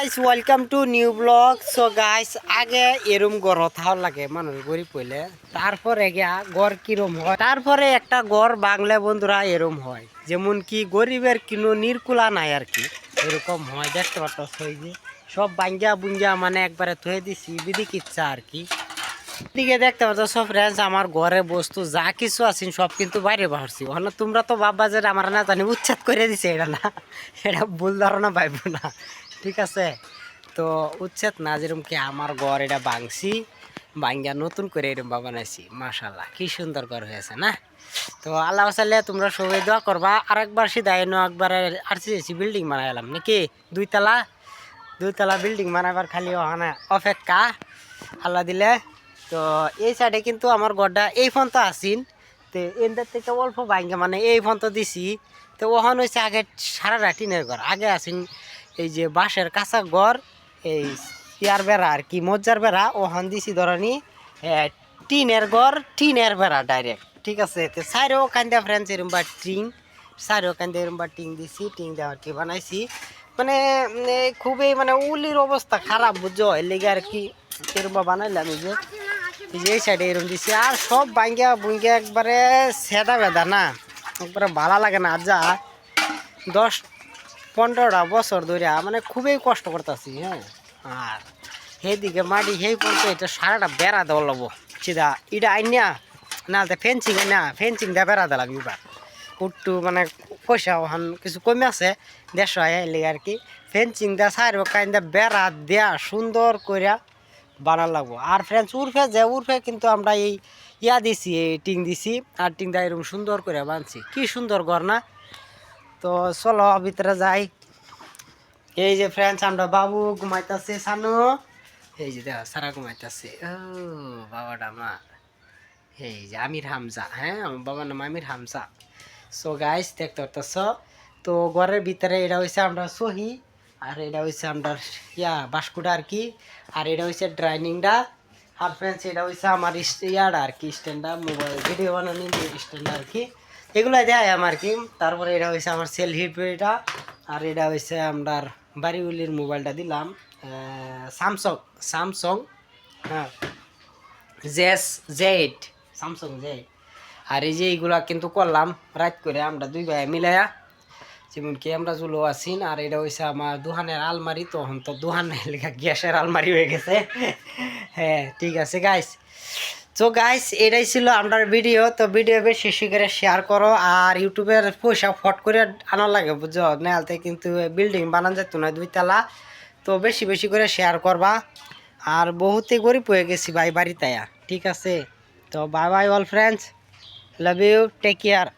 Guys welcome to new blog. So guys আগে এরম গড় থাও লাগে মানুষ গরিব হইলে, তারপরে গিয়া গড় কিরম হয়, তারপরে একটা গড় বাংলা বন্ধুরা এরম হয়, যেমন কি গরিবের কিনো নির্কুলা নাই আর কি, এরকম হয়। দেখতে পাচ্ছ যে সব বাঙ্গা বুঙ্গা মানে একবারে থয়ে দিছি বিধি কিচ্ছা আর কি। দিকে দেখতে পাচ্ছ সব ফ্রেন্ডস, আমার ঘরে বস্তু যা কিছু আছে সব কিন্তু বাইরে বাড়ছি। ওখানে তোমরা তো ভাববা যে আমার না জানি উচ্ছেদ করে দিছে, এটা না, এটা ভুল ধারণা পাইব না, ঠিক আছে? তো উচ্ছেদ না, যেরকম কি আমার ঘর এটা ভাঙছি, ভাঙ্গা নতুন করে এরকম বানাইছি। মাশাল্লাহ কি সুন্দর ঘর হয়েছে না? তো আল্লাহ চাইলে তোমরা সবাই দোয়া করবা। আর একবার সিধা এনো একবার আরসিসি বিল্ডিং বানাইলাম নাকি, দুইতলা বিল্ডিং বানাবার খালি ওখানে অপেক্ষা, আল্লাহ দিলে। তো এই সাইডে কিন্তু আমার ঘরটা এই ফোন তো আসিন, তো এদের থেকে অল্প ভাঙ্গে মানে এই ফোন তো দিছি। তো ওখান হয়েছে আগে সারা টিনের ঘর, আগে আসিন এই যে বাঁশের কাঁচা ঘর, এই ইয়ার বেড়া আর কি, মজ্জার বেড়া ওখান দিছি ধরানি টিনের ঘর, টিনের বেড়া ডাইরেক্ট, ঠিক আছে? তো সাইরেও কান্দা ফ্রেন্ডস এরম বা টিং, সাইরেও কান্দা এরম বা টিং দিছি, টিং দেওয়ার কি বানাইছি মানে খুবই মানে উলির অবস্থা খারাপ, বুঝছো? এর লেগে আর কি এরম বানাইলাম। এই যে এই সাইডে এরম দিছি, আর সব বাঙ্গা বুঙ্গা একবারে সেদা বেদা না, একবারে ভালো লাগে না। যা 10-15টা বছর ধরে মানে খুবই কষ্ট করতেছি, হ্যাঁ। আর সেইদিকে মাটি সেই পর্যন্ত এটা সারাটা বেড়া দেওয়া লাগবো সিধা, এটা আইনিয়া না ফেন্সিং না, ফেন্সিং দিয়ে বেড়া দিলাম এবার। একটু মানে পয়সা ওখান কিছু কমে আছে 150 এলে আর কি, ফেন্সিং দেওয়া সাইড কাইন দিয়ে বেড়া দেয়া সুন্দর করিয়া বানার লাগবো। আর ফ্রেন্ডস উর্ফে কিন্তু আমরা এই ইয়া দিছি, এই টিং দিছি, আর টিং দিয়ে এরকম সুন্দর করে বানছি, কি সুন্দর ঘর না? তো চলো ভিতরে যাই। এই যে ফ্রেন্ডস আমরা বাবু ঘুমাইতেছে, সানু এই যে দেখো সারা ঘুমাইতেছে, ও বাবাটা আমার, এই যে আমির হামজা, হ্যাঁ আমার বাবার নাম আমির হামজা। সো গাইস দেখতে পারতেছ, তো ঘরের ভিতরে এটা হয়েছে আমরা সহি, আর এটা হয়েছে আমরা ইয়া বাসকুটা আর কি, আর এটা হয়েছে ড্রাইনিংটা। আর ফ্রেন্ডস এটা হয়েছে আমার ইয়ার আর কি, স্ট্যান্ডটা, মোবাইল ভিডিও বানানি স্ট্যান্ড আর কি, এগুলো দেয় আমার কি। তারপরে এটা হয়েছে আমার সেল হিট এটা, আর এটা হয়েছে আমার বাড়িগুলির মোবাইলটা দিলাম স্যামসং, হ্যাঁ Z স্যামসং Z। আর এই যে এইগুলা কিন্তু করলাম রাত করে আমরা দুই ভাই মিলাইয়া, যেমন কি আমরা জুলো আসিন। আর এটা হয়েছে আমার দোকানের আলমারি, তখন তো দোকানের লেখা গ্যাসের আলমারি হয়ে গেছে। হ্যাঁ ঠিক আছে গাইস। তো গাইস এটাই ছিল আমার ভিডিও। তো ভিডিও বেশি বেশি করে শেয়ার করো, আর ইউটিউবের পয়সা ফট করে আনা লাগে, বুঝছো? নেহালতে কিন্তু বিল্ডিং বানান যেত না 2 তলা। তো বেশি বেশি করে শেয়ার করবা। আর বহুতে গরিব হয়ে গেছি ভাই বাড়িতে, ঠিক আছে? তো bye bye all friends, love you, take care.